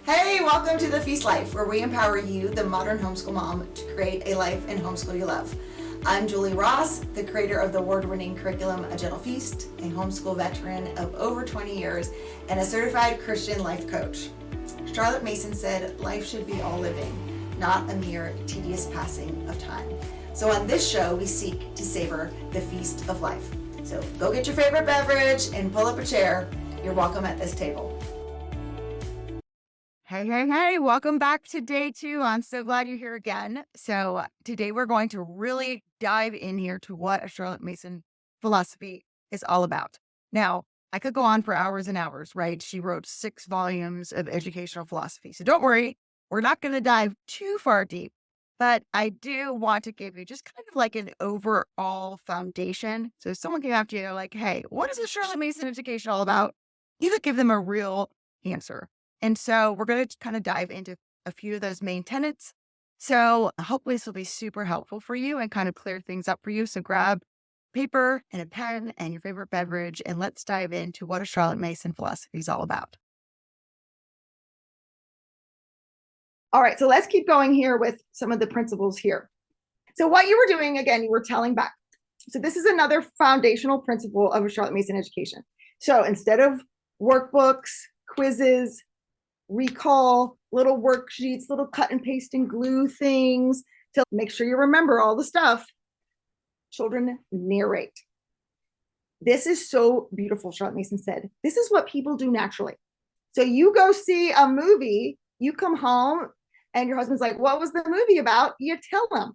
Hey, welcome to The Feast Life, where we empower you, the modern homeschool mom, to create a life in homeschool you love. I'm Julie Ross, the creator of the award-winning curriculum A Gentle Feast, a homeschool veteran of over 20 years, and a certified Christian life coach. Charlotte Mason said, life should be all living, not a mere tedious passing of time. So on this show, we seek to savor the feast of life. So go get your favorite beverage and pull up a chair. You're welcome at this table. Hey, welcome back to day 2. I'm so glad you're here again. So today we're going to really dive in here to what a Charlotte Mason philosophy is all about. Now, I could go on for hours and hours, right? She wrote 6 volumes of educational philosophy. So don't worry, we're not going to dive too far deep, but I do want to give you just kind of like an overall foundation. So if someone came after you, they're like, hey, what is a Charlotte Mason education all about? You could give them a real answer. And so we're going to kind of dive into a few of those main tenets. So hopefully this will be super helpful for you and kind of clear things up for you. So grab paper and a pen and your favorite beverage, and let's dive into what a Charlotte Mason philosophy is all about. All right, so let's keep going here with some of the principles here. So what you were doing, again, you were telling back. So this is another foundational principle of a Charlotte Mason education. So instead of workbooks, quizzes, recall, little worksheets, little cut and paste and glue things to make sure you remember all the stuff, children narrate. This is so beautiful, Charlotte Mason said. This is what people do naturally. So you go see a movie, you come home, and your husband's like, what was the movie about? You tell him.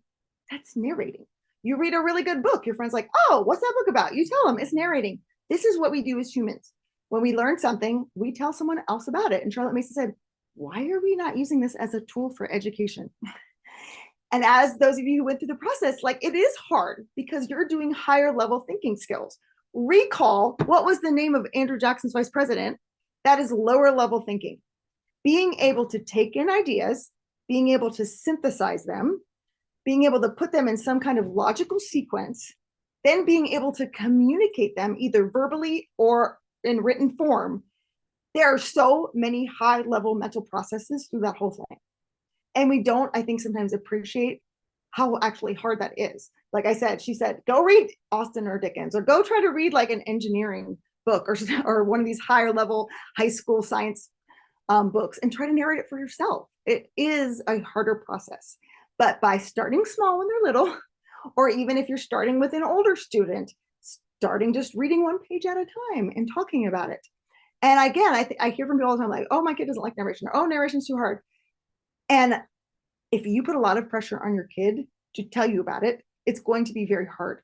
That's narrating. You read a really good book. Your friend's like, oh, what's that book about? You tell them. It's narrating. This is what we do as humans. When we learn something, we tell someone else about it. And Charlotte Mason said, why are we not using this as a tool for education? And as those of you who went through the process, like, it is hard because you're doing higher level thinking skills. Recall, what was the name of Andrew Jackson's vice president? That is lower level thinking. Being able to take in ideas, being able to synthesize them, being able to put them in some kind of logical sequence, then being able to communicate them either verbally or in written form. There are so many high level mental processes through that whole thing. And we don't, I think, sometimes appreciate how actually hard that is. Like I said, she said, go read Austen or Dickens, or go try to read like an engineering book or one of these higher level high school science books and try to narrate it for yourself. It is a harder process. But by starting small when they're little, or even if you're starting with an older student, starting just reading one page at a time and talking about it. And again, I hear from people all the time like, oh, my kid doesn't like narration, or oh, narration's too hard. And if you put a lot of pressure on your kid to tell you about it, it's going to be very hard.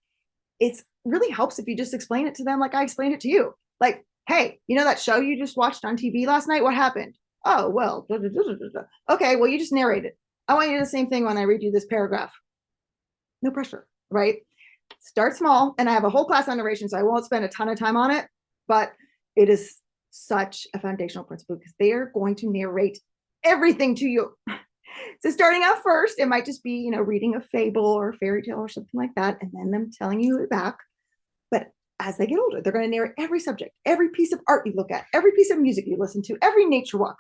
It really helps if you just explain it to them like I explained it to you. Like, hey, you know that show you just watched on TV last night? What happened? Oh, well, da, da, da, da, da. Okay, well, you just narrated. I want you to do the same thing when I read you this paragraph. No pressure, right? Start small. And I have a whole class on narration, so I won't spend a ton of time on it, but it is such a foundational principle because they are going to narrate everything to you. So starting out first, it might just be, you know, reading a fable or a fairy tale or something like that, and then them telling you it back. But as they get older, they're going to narrate every subject, every piece of art you look at, every piece of music you listen to, every nature walk.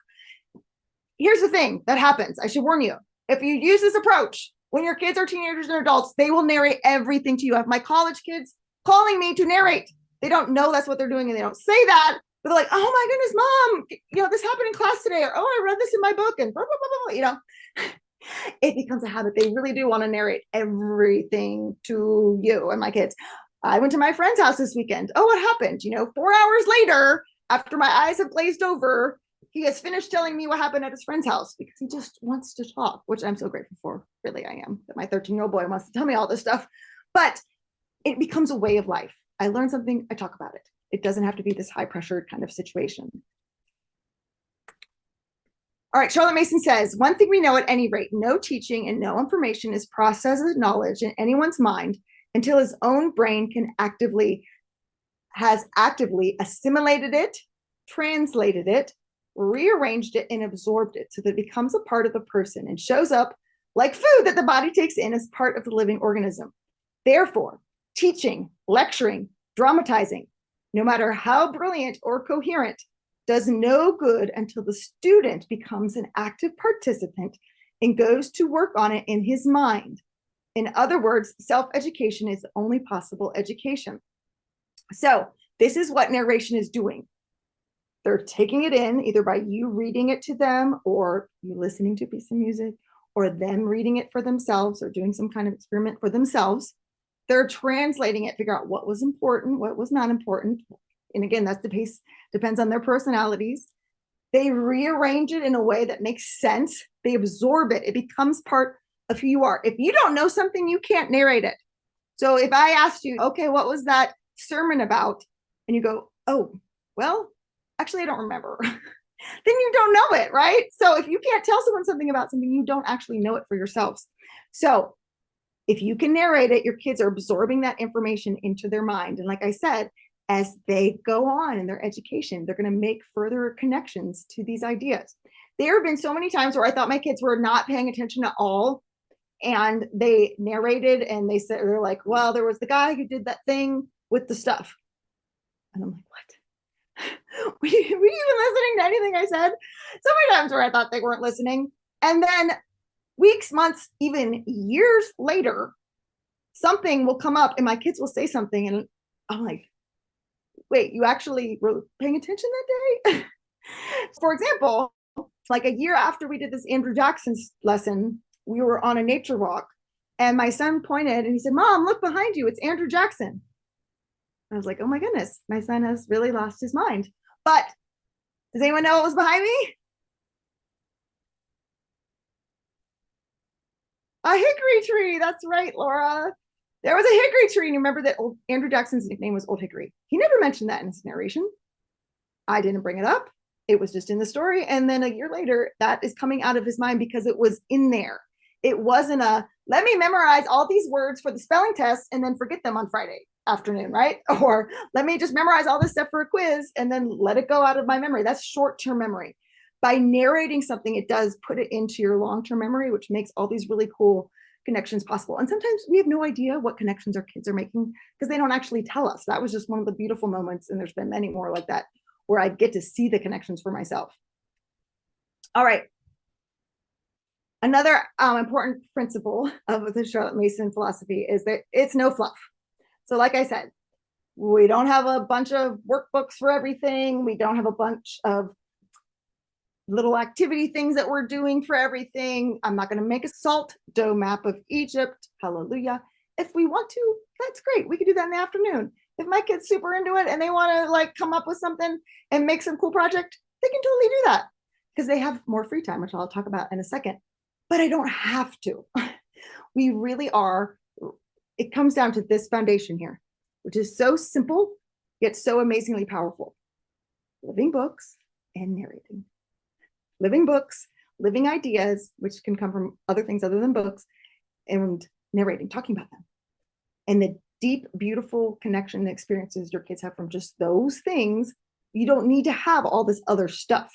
Here's the thing that happens. I should warn you. If you use this approach, when your kids are teenagers and adults, they will narrate everything to you. I have my college kids calling me to narrate. They don't know that's what they're doing, and they don't say that. But they're like, oh my goodness, mom, you know, this happened in class today, or oh, I read this in my book, and blah, blah, blah, blah, you know. It becomes a habit. They really do want to narrate everything to you. And my kids, I went to my friend's house this weekend. Oh, what happened? You know, 4 hours later, after my eyes have glazed over, he has finished telling me what happened at his friend's house because he just wants to talk, which I'm so grateful for. Really, I am, that my 13-year-old boy wants to tell me all this stuff. But it becomes a way of life. I learn something, I talk about it. It doesn't have to be this high pressure kind of situation. All right, Charlotte Mason says, one thing we know at any rate, no teaching and no information is processed as knowledge in anyone's mind until his own brain has actively assimilated it, translated it, rearranged it, and absorbed it so that it becomes a part of the person and shows up like food that the body takes in as part of the living organism. Therefore, teaching, lecturing, dramatizing, no matter how brilliant or coherent, does no good until the student becomes an active participant and goes to work on it in his mind. In other words, self-education is the only possible education. So this is what narration is doing. They're taking it in either by you reading it to them, or you listening to a piece of music, or them reading it for themselves, or doing some kind of experiment for themselves. They're translating it, figure out what was important, what was not important. And again, that's the pace, depends on their personalities. They rearrange it in a way that makes sense. They absorb it. It becomes part of who you are. If you don't know something, you can't narrate it. So if I asked you, okay, what was that sermon about? And you go, oh, well, actually, I don't remember. Then you don't know it, right? So if you can't tell someone something about something, you don't actually know it for yourselves. So if you can narrate it, your kids are absorbing that information into their mind. And like I said, as they go on in their education, they're going to make further connections to these ideas. There have been so many times where I thought my kids were not paying attention at all. And they narrated and they said, they're like, well, there was the guy who did that thing with the stuff. And I'm like, what? Were you even listening to anything I said? So many times where I thought they weren't listening. And then weeks, months, even years later, something will come up and my kids will say something. And I'm like, wait, you actually were paying attention that day? For example, like a year after we did this Andrew Jackson's lesson, we were on a nature walk and my son pointed and he said, Mom, look behind you. It's Andrew Jackson. I was like, oh my goodness, my son has really lost his mind. But does anyone know what was behind me? A hickory tree. That's right, Laura. There was a hickory tree. And you remember that Andrew Jackson's nickname was Old Hickory. He never mentioned that in his narration. I didn't bring it up. It was just in the story. And then a year later, that is coming out of his mind because it was in there. It wasn't a, let me memorize all these words for the spelling test and then forget them on Friday afternoon, right? Or let me just memorize all this stuff for a quiz and then let it go out of my memory. That's short-term memory. By narrating something, it does put it into your long-term memory, which makes all these really cool connections possible. And sometimes we have no idea what connections our kids are making because they don't actually tell us. That was just one of the beautiful moments, and there's been many more like that, where I get to see the connections for myself. All right. Another important principle of the Charlotte Mason philosophy is that it's no fluff. So like I said, we don't have a bunch of workbooks for everything. We don't have a bunch of little activity things that we're doing for everything. I'm not going to make a salt dough map of Egypt. Hallelujah. If we want to, that's great. We could do that in the afternoon. If my kid's super into it and they want to like come up with something and make some cool project, they can totally do that because they have more free time, which I'll talk about in a second. But I don't have to. We really are. It comes down to this foundation here, which is so simple, yet so amazingly powerful. Living books and narrating. Living books, living ideas, which can come from other things other than books, and narrating, talking about them. And the deep, beautiful connection and experiences your kids have from just those things, you don't need to have all this other stuff.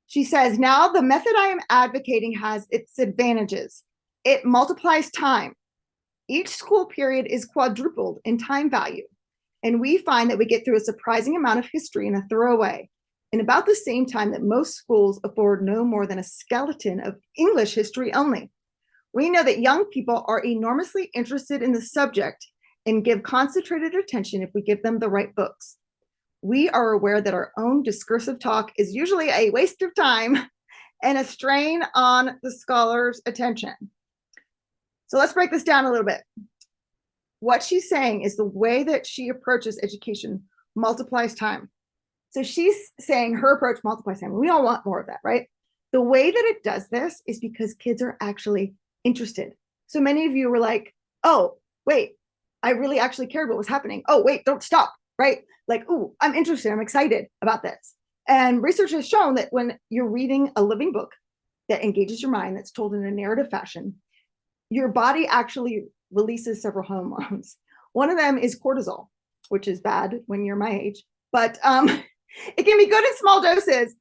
She says, now the method I am advocating has its advantages. It multiplies time. Each school period is quadrupled in time value. And we find that we get through a surprising amount of history in a thorough way. In about the same time that most schools afford no more than a skeleton of English history only. We know that young people are enormously interested in the subject and give concentrated attention if we give them the right books. We are aware that our own discursive talk is usually a waste of time and a strain on the scholar's attention. So let's break this down a little bit. What she's saying is the way that she approaches education multiplies time. So she's saying her approach multiplies time. We all want more of that, right? The way that it does this is because kids are actually interested. So many of you were like, oh, wait, I really actually cared what was happening. Oh, wait, don't stop, right? Like, oh, I'm interested. I'm excited about this. And research has shown that when you're reading a living book that engages your mind, that's told in a narrative fashion, your body actually releases several hormones. One of them is cortisol, which is bad when you're my age, but it can be good in small doses.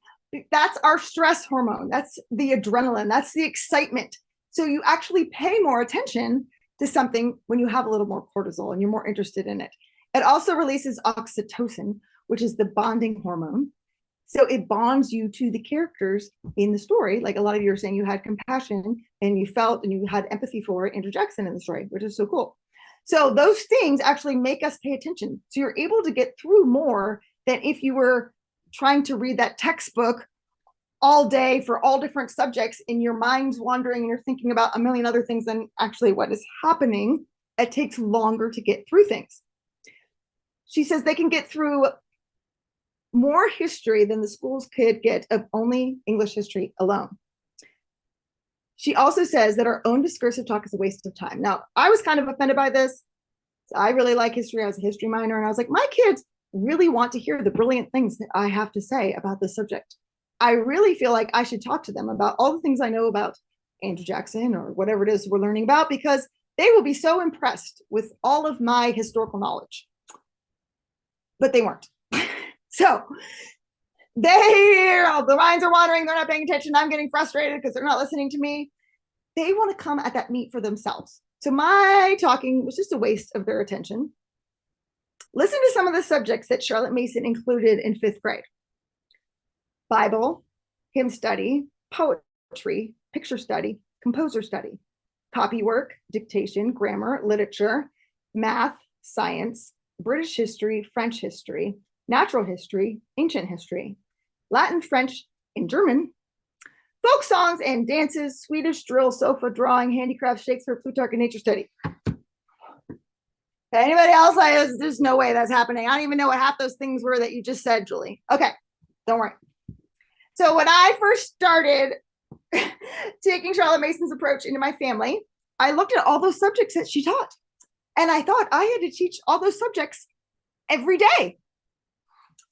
That's our stress hormone. That's the adrenaline. That's the excitement. So you actually pay more attention to something when you have a little more cortisol and you're more interested in it. It also releases oxytocin, which is the bonding hormone. So it bonds you to the characters in the story. Like a lot of you are saying you had compassion and you felt and you had empathy for Andrew Jackson in the story, which is so cool. So those things actually make us pay attention. So you're able to get through more than if you were trying to read that textbook all day for all different subjects and your mind's wandering and you're thinking about a million other things than actually what is happening. It takes longer to get through things. She says they can get through more history than the schools could get of only English history alone. She also says that our own discursive talk is a waste of time. Now, I was kind of offended by this. I really like history. I was a history minor, and I was like, my kids really want to hear the brilliant things that I have to say about this subject. I really feel like I should talk to them about all the things I know about Andrew Jackson or whatever it is we're learning about, because they will be so impressed with all of my historical knowledge. But they weren't. So the minds are wandering, they're not paying attention. I'm getting frustrated because they're not listening to me. They want to come at that meat for themselves. So my talking was just a waste of their attention. Listen to some of the subjects that Charlotte Mason included in 5th grade. Bible, hymn study, poetry, picture study, composer study, copy work, dictation, grammar, literature, math, science, British history, French history, natural history, ancient history, Latin, French, and German, folk songs and dances, Swedish drill, sofa drawing, handicraft, Shakespeare, Plutarch, and nature study. Anybody else? There's no way that's happening. I don't even know what half those things were that you just said, Julie. Okay, don't worry. So when I first started taking Charlotte Mason's approach into my family, I looked at all those subjects that she taught. And I thought I had to teach all those subjects every day.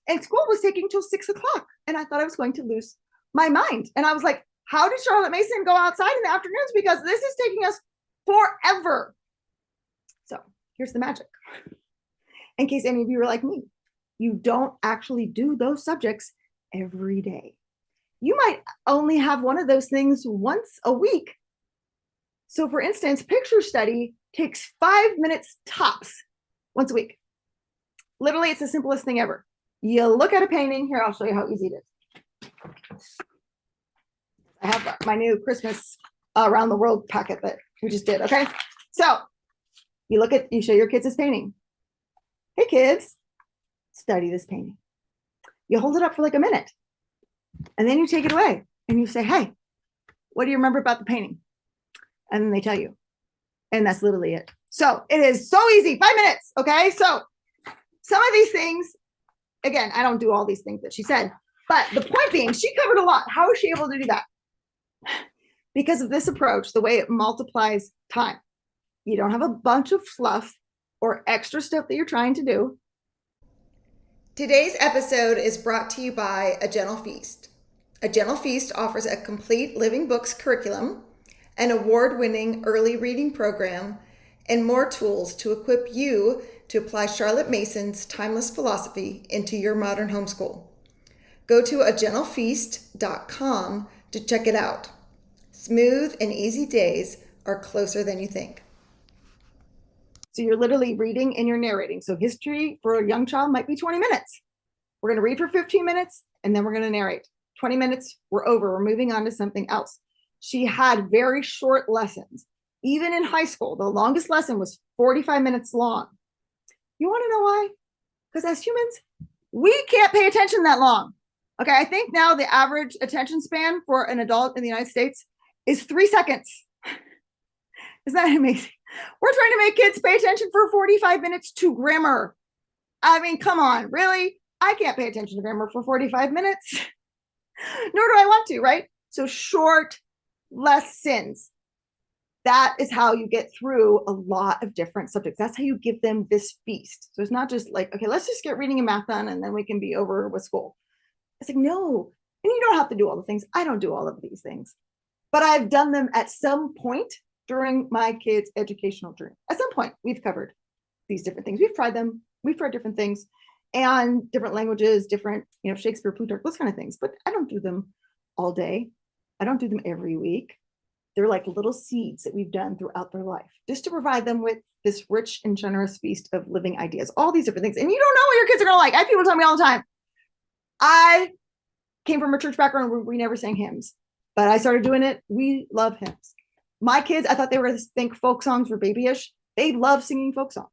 And school was taking till 6 o'clock. And I thought I was going to lose my mind. And I was like, how did Charlotte Mason go outside in the afternoons? Because this is taking us forever. So here's the magic. In case any of you are like me, you don't actually do those subjects every day. You might only have one of those things once a week. So for instance, picture study takes 5 minutes tops once a week. Literally, it's the simplest thing ever. You look at a painting. Here, I'll show you how easy it is. I have my new Christmas around the world packet that we just did. Okay. So you show your kids this painting. Hey kids, study this painting. You hold it up for like a minute and then you take it away and you say, hey, what do you remember about the painting? And then they tell you. And that's literally it. So it is so easy. 5 minutes. Okay. So some of these things, again, I don't do all these things that she said, but the point being, she covered a lot. How is she able to do that? Because of this approach, the way it multiplies time. You don't have a bunch of fluff or extra stuff that you're trying to do. Today's episode is brought to you by A Gentle Feast. A Gentle Feast offers a complete living books curriculum, an award-winning early reading program, and more tools to equip you to apply Charlotte Mason's timeless philosophy into your modern homeschool. Go to agentlefeast.com to check it out. Smooth and easy days are closer than you think. So you're literally reading and you're narrating. So history for a young child might be 20 minutes. We're going to read for 15 minutes and then we're going to narrate. 20 minutes, we're over. We're moving on to something else. She had very short lessons. Even in high school, the longest lesson was 45 minutes long. You want to know why? Because as humans, we can't pay attention that long. Okay, I think now the average attention span for an adult in the United States is 3 seconds. Isn't that amazing? We're trying to make kids pay attention for 45 minutes to grammar. I mean, come on, really? I can't pay attention to grammar for 45 minutes. Nor do I want to, right? So short lessons. That is how you get through a lot of different subjects. That's how you give them this feast. So it's not just like, okay, let's just get reading and math done and then we can be over with school. It's like, no, and you don't have to do all the things. I don't do all of these things, but I've done them at some point during my kids' educational journey. At some point, we've covered these different things. We've tried them. We've tried different things and different languages, different, Shakespeare, Plutarch, those kind of things, but I don't do them all day. I don't do them every week. They're like little seeds that we've done throughout their life, just to provide them with this rich and generous feast of living ideas, all these different things. And you don't know what your kids are going to like. I have people tell me all the time. I came from a church background where we never sang hymns, but I started doing it. We love hymns. My kids, I thought they were going to think folk songs were babyish. They love singing folk songs.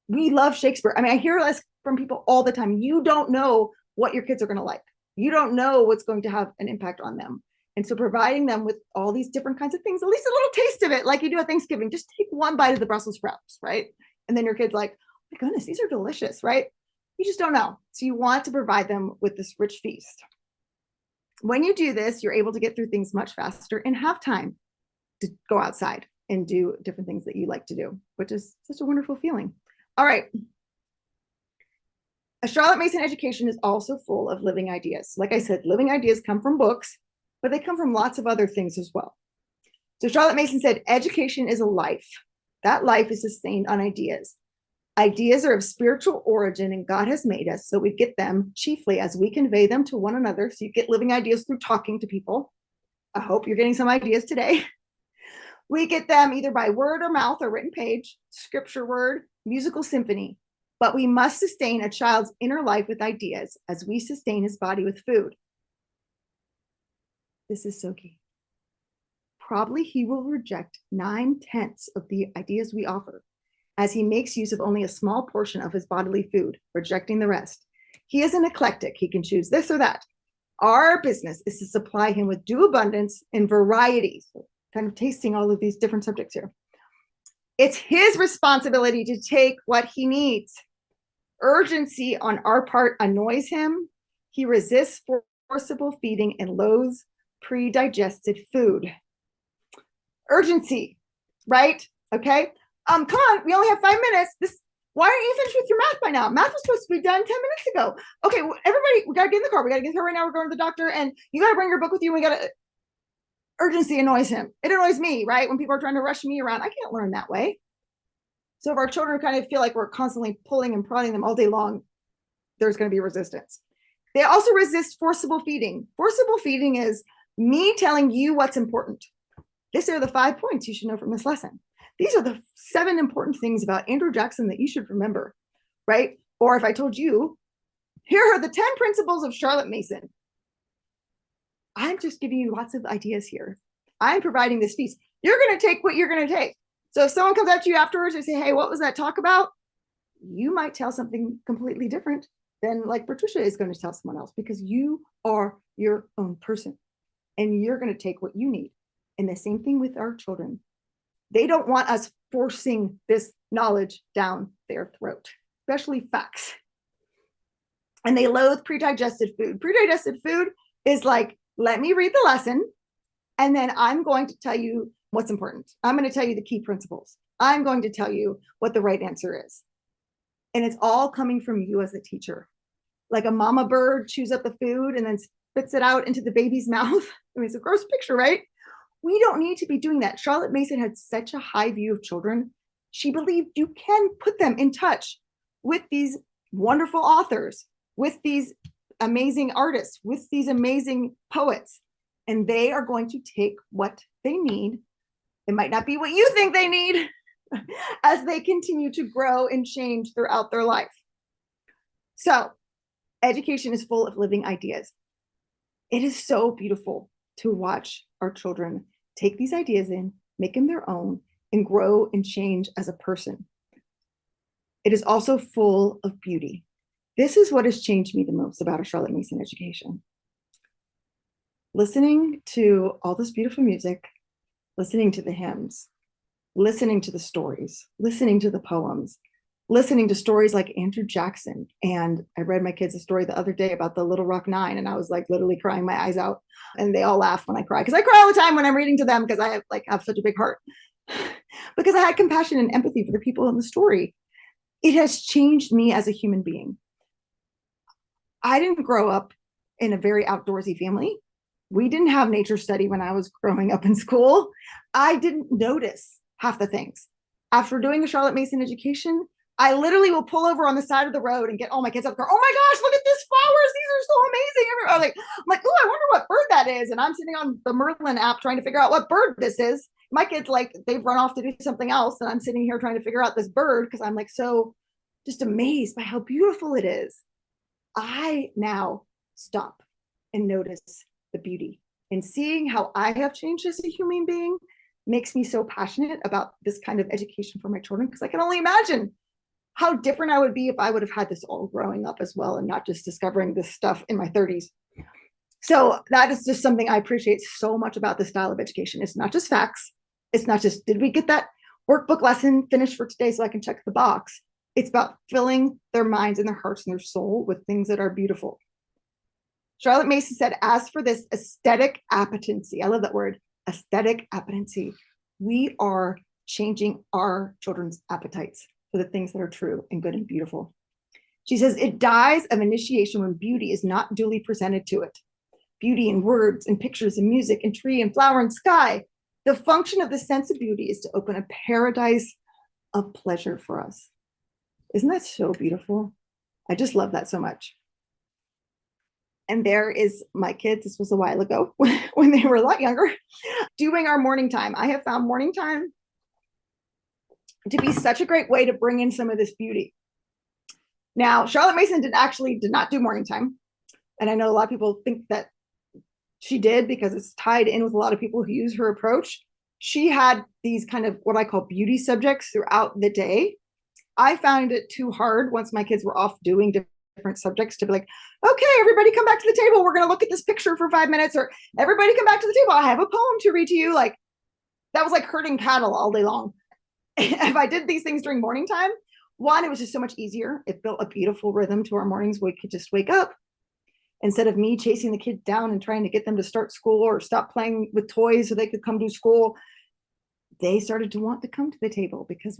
We love Shakespeare. I mean, I hear this from people all the time. You don't know what your kids are going to like. You don't know what's going to have an impact on them. And so providing them with all these different kinds of things, at least a little taste of it, like you do at Thanksgiving, just take one bite of the Brussels sprouts, right? And then your kid's like, oh my goodness, these are delicious, right? You just don't know. So you want to provide them with this rich feast. When you do this, you're able to get through things much faster and have time to go outside and do different things that you like to do, which is such a wonderful feeling. All right. A Charlotte Mason education is also full of living ideas. Like I said, living ideas come from books, but they come from lots of other things as well. So Charlotte Mason said, education is a life. That life is sustained on ideas. Ideas are of spiritual origin, and God has made us so we get them chiefly as we convey them to one another. So you get living ideas through talking to people. I hope you're getting some ideas today. We get them either by word or mouth or written page, scripture word, musical symphony. But we must sustain a child's inner life with ideas as we sustain his body with food. This is so key. Probably he will reject 9/10 of the ideas we offer, as he makes use of only a small portion of his bodily food, rejecting the rest. He is an eclectic. He can choose this or that. Our business is to supply him with due abundance and variety. So kind of tasting all of these different subjects here. It's his responsibility to take what he needs. Urgency on our part annoys him. He resists forcible feeding and loathes pre-digested food. Urgency, right? Okay. Come on, we only have 5 minutes. Why aren't you finished with your math by now? Math was supposed to be done 10 minutes ago. Okay, well, everybody, we gotta get in the car. We gotta get in the car right now. We're going to the doctor, and you gotta bring your book with you. Urgency annoys him. It annoys me, right? When people are trying to rush me around, I can't learn that way. So if our children kind of feel like we're constantly pulling and prodding them all day long, there's going to be resistance. They also resist forcible feeding. Forcible feeding is me telling you what's important. These are the 5 points you should know from this lesson. These are the 7 important things about Andrew Jackson that you should remember, right? Or if I told you, here are the 10 principles of Charlotte Mason. I'm just giving you lots of ideas here. I'm providing this feast. You're going to take what you're going to take. So if someone comes up to you afterwards and say, hey, what was that talk about? You might tell something completely different than like Patricia is going to tell someone else, because you are your own person and you're going to take what you need. And the same thing with our children. They don't want us forcing this knowledge down their throat, especially facts. And they loathe pre-digested food. Pre-digested food is like, let me read the lesson, and then I'm going to tell you what's important. I'm going to tell you the key principles. I'm going to tell you what the right answer is. And it's all coming from you as a teacher. Like a mama bird chews up the food and then spits it out into the baby's mouth. I mean, it's a gross picture, right? We don't need to be doing that. Charlotte Mason had such a high view of children. She believed you can put them in touch with these wonderful authors, with these amazing artists, with these amazing poets, and they are going to take what they need. It might not be what you think they need as they continue to grow and change throughout their life. So education is full of living ideas. It is so beautiful to watch our children take these ideas in, make them their own, and grow and change as a person. It is also full of beauty. This is what has changed me the most about a Charlotte Mason education. Listening to all this beautiful music, listening to the hymns, listening to the stories, listening to the poems, listening to stories like Andrew Jackson. And I read my kids a story the other day about the Little Rock Nine, and I was like literally crying my eyes out. And they all laugh when I cry, because I cry all the time when I'm reading to them, because I have such a big heart. Because I had compassion and empathy for the people in the story. It has changed me as a human being. I didn't grow up in a very outdoorsy family. We didn't have nature study when I was growing up in school. I didn't notice half the things. After doing a Charlotte Mason education, I literally will pull over on the side of the road and get all my kids out of the car. Oh my gosh, look at these flowers. These are so amazing. I'm like, oh, I wonder what bird that is. And I'm sitting on the Merlin app trying to figure out what bird this is. My kids, like, they've run off to do something else. And I'm sitting here trying to figure out this bird because I'm like so just amazed by how beautiful it is. I now stop and notice the beauty, and seeing how I have changed as a human being makes me so passionate about this kind of education for my children, because I can only imagine how different I would be if I would have had this all growing up as well and not just discovering this stuff in my 30s. So that is just something I appreciate so much about this style of education. It's not just facts. It's not just, did we get that workbook lesson finished for today so I can check the box? It's about filling their minds and their hearts and their soul with things that are beautiful. Charlotte Mason said, as for this aesthetic appetency, I love that word, aesthetic appetency, we are changing our children's appetites for the things that are true and good and beautiful. She says, it dies of initiation when beauty is not duly presented to it. Beauty in words and pictures and music and tree and flower and sky. The function of the sense of beauty is to open a paradise of pleasure for us. Isn't that so beautiful? I just love that so much. And there is my kids, this was a while ago when they were a lot younger, doing our morning time. I have found morning time to be such a great way to bring in some of this beauty. Now, Charlotte Mason did not do morning time. And I know a lot of people think that she did because it's tied in with a lot of people who use her approach. She had these kind of what I call beauty subjects throughout the day. I found it too hard once my kids were off doing different subjects to be like, okay, everybody come back to the table. We're going to look at this picture for 5 minutes, or everybody come back to the table. I have a poem to read to you. Like, that was like herding cattle all day long. If I did these things during morning time, one, it was just so much easier. It built a beautiful rhythm to our mornings where we could just wake up instead of me chasing the kids down and trying to get them to start school or stop playing with toys so they could come to school. They started to want to come to the table because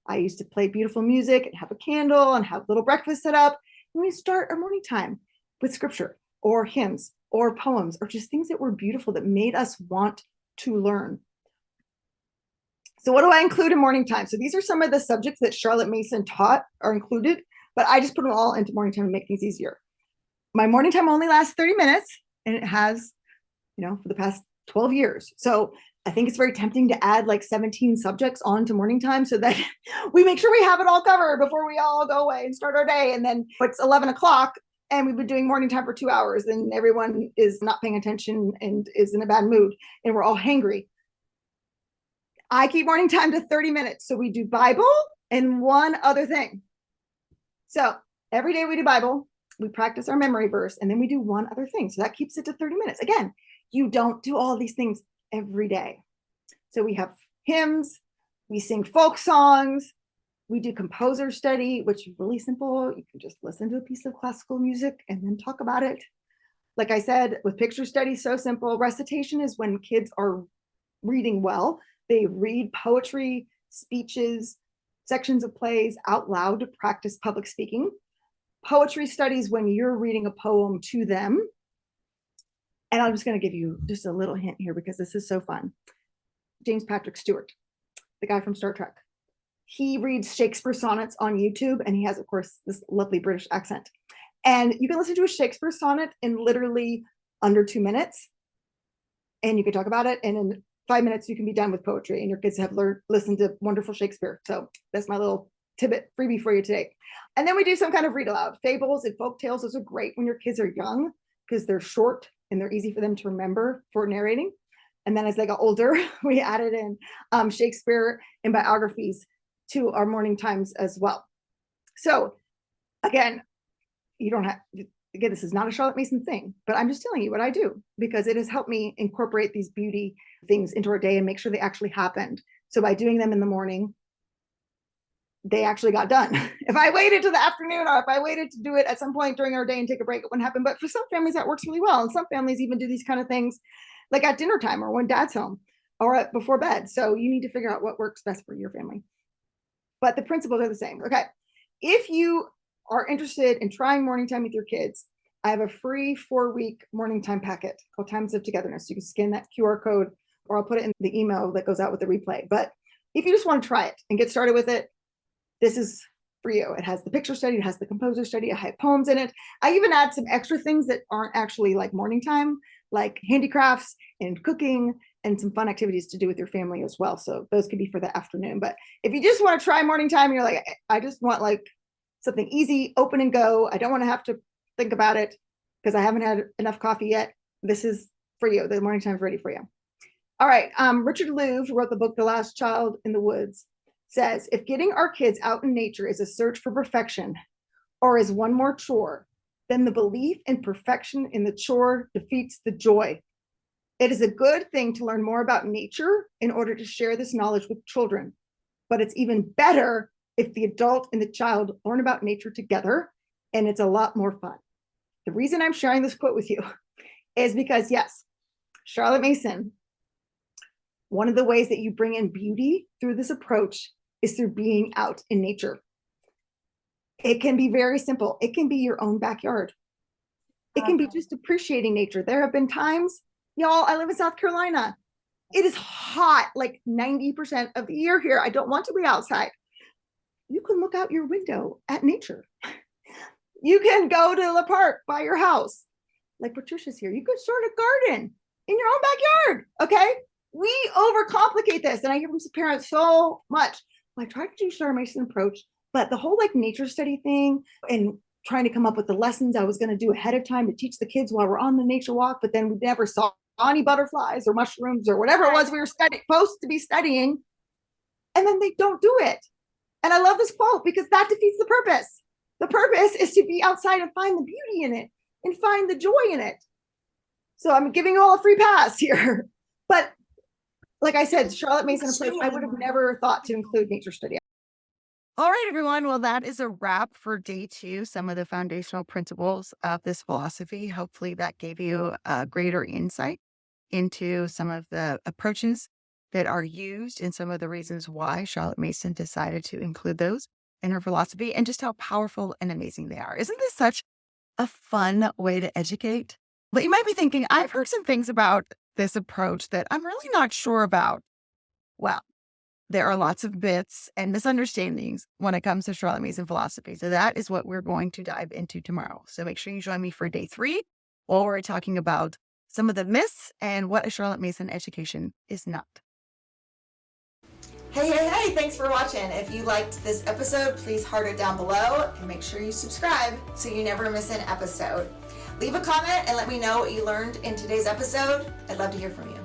I used to play beautiful music and have a candle and have little breakfast set up. And we start our morning time with scripture or hymns or poems or just things that were beautiful that made us want to learn. So what do I include in morning time? So these are some of the subjects that Charlotte Mason taught are included, but I just put them all into morning time to make things easier. My morning time only lasts 30 minutes, and it has, for the past 12 years. So I think it's very tempting to add like 17 subjects onto morning time so that we make sure we have it all covered before we all go away and start our day. And then it's 11 o'clock and we've been doing morning time for 2 hours and everyone is not paying attention and is in a bad mood and we're all hangry. I keep morning time to 30 minutes. So we do Bible and one other thing. So every day we do Bible, we practice our memory verse, and then we do one other thing. So that keeps it to 30 minutes. Again, you don't do all these things every day. So we have hymns, we sing folk songs, we do composer study, which is really simple. You can just listen to a piece of classical music and then talk about it. Like I said, with picture study, so simple. Recitation is when kids are reading well. They read poetry, speeches, sections of plays out loud to practice public speaking. Poetry studies when you're reading a poem to them. And I'm just going to give you just a little hint here because this is so fun. James Patrick Stewart, the guy from Star Trek. He reads Shakespeare sonnets on YouTube, and he has, of course, this lovely British accent. And you can listen to a Shakespeare sonnet in literally under 2 minutes, and you can talk about it. And in 5 minutes, you can be done with poetry, and your kids have listened to wonderful Shakespeare. So that's my little tidbit freebie for you today. And then we do some kind of read aloud. Fables and folk tales, those are great when your kids are young because they're short and they're easy for them to remember for narrating. And then as they got older, we added in Shakespeare and biographies to our morning times as well. So again, this is not a Charlotte Mason thing, but I'm just telling you what I do because it has helped me incorporate these beauty things into our day and make sure they actually happened. So by doing them in the morning, they actually got done. If I waited to the afternoon or if I waited to do it at some point during our day and take a break, it wouldn't happen. But for some families, that works really well. And some families even do these kind of things like at dinner time or when dad's home or before bed. So you need to figure out what works best for your family. But the principles are the same. Okay. If you are interested in trying morning time with your kids, I have a free 4-week morning time packet called Times of Togetherness. You can scan that QR code or I'll put it in the email that goes out with the replay. But if you just want to try it and get started with it, this is for you. It has the picture study, it has the composer study, I have poems in it. I even add some extra things that aren't actually like morning time, like handicrafts and cooking and some fun activities to do with your family as well. So those could be for the afternoon. But if you just want to try morning time, you're like, I just want like something easy, open and go. I don't want to have to think about it because I haven't had enough coffee yet. This is for you. The morning time is ready for you. All right. Richard Louv, who wrote the book, The Last Child in the Woods, says, if getting our kids out in nature is a search for perfection or is one more chore, then the belief in perfection in the chore defeats the joy. It is a good thing to learn more about nature in order to share this knowledge with children, but it's even better if the adult and the child learn about nature together, and it's a lot more fun. The reason I'm sharing this quote with you is because, yes, Charlotte Mason, one of the ways that you bring in beauty through this approach is through being out in nature. It can be very simple. It can be your own backyard. It can be just appreciating nature. There have been times, y'all, I live in South Carolina. It is hot, like 90% of the year here. I don't want to be outside. You can look out your window at nature. You can go to the park by your house. Like Patricia's here. You could start a garden in your own backyard, okay? We overcomplicate this, and I hear from some parents so much. I tried to do Charlotte Mason approach, but the whole like nature study thing and trying to come up with the lessons I was going to do ahead of time to teach the kids while we're on the nature walk, but then we never saw any butterflies or mushrooms or whatever it was we were supposed to be studying, and then they don't do it. And I love this quote because that defeats the purpose. The purpose is to be outside and find the beauty in it and find the joy in it. So I'm giving you all a free pass here. But like I said, Charlotte Mason approach, I would have never thought to include nature study. All right, everyone. Well, that is a wrap for day 2, some of the foundational principles of this philosophy. Hopefully that gave you a greater insight into some of the approaches that are used and some of the reasons why Charlotte Mason decided to include those in her philosophy and just how powerful and amazing they are. Isn't this such a fun way to educate? But you might be thinking, I've heard some things about this approach that I'm really not sure about. Well, there are lots of myths and misunderstandings when it comes to Charlotte Mason philosophy. So that is what we're going to dive into tomorrow. So make sure you join me for day 3, while we're talking about some of the myths and what a Charlotte Mason education is not. Hey, thanks for watching. If you liked this episode, please heart it down below and make sure you subscribe so you never miss an episode. Leave a comment and let me know what you learned in today's episode. I'd love to hear from you.